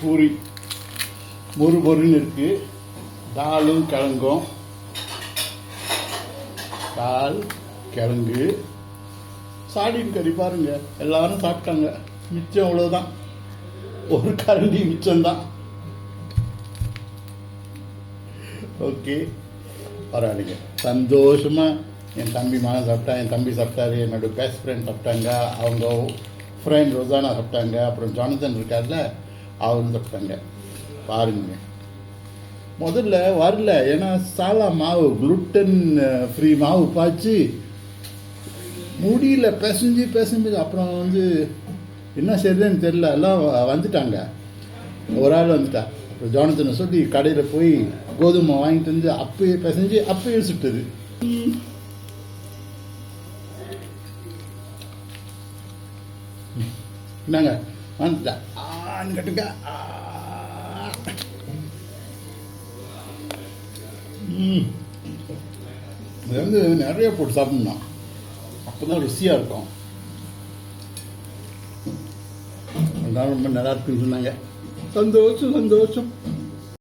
பூரி முறுபொருன்னு இருக்குது. தாலும் கிழங்கும், தால் கிழங்கு சாடின் கறி பாருங்க. எல்லாரும் சாப்பிட்டாங்க. மிச்சம் அவ்வளோதான், ஒரு கரண்டி மிச்சம்தான். ஓகே, பரவாயில்லைங்க. சந்தோஷமாக என் தம்பி மகன் சாப்பிட்டான், என் தம்பி சாப்பிட்டாரு, என்னோடய பெஸ்ட் ஃப்ரெண்ட் சாப்பிட்டாங்க, அவங்க ஃப்ரெண்ட் ரொசானா சாப்பிட்டாங்க, அப்புறம் ஜானதன் இருக்கார்ல அவரும் சாப்பிட்டாங்க. பாருங்க, முதல்ல வரல, ஏன்னா சாலா மாவு குளுட்டன் ஃப்ரீ மாவு பாய்ச்சி முடியல, பிசைஞ்சு அப்புறம் என்ன செய்யுதுன்னு தெரியல. எல்லாம் வந்துட்டாங்க, ஒரு ஆள் வந்துட்டா. அப்புறம் ஜானதனை சொல்லி கடையில் போய் கோதுமை வாங்கிட்டு வந்து அப்பயே பிசைஞ்சு அப்பயே சுட்டுது. என்னங்க வந்துட்டா ஆன்னு கட்டுங்க. இது நிறைய போட்டு சாப்பிடணும், அப்போதான் ருசியாக இருக்கும். ரொம்ப நல்லா இருக்குன்னு சொன்னாங்க. சந்தோஷம்.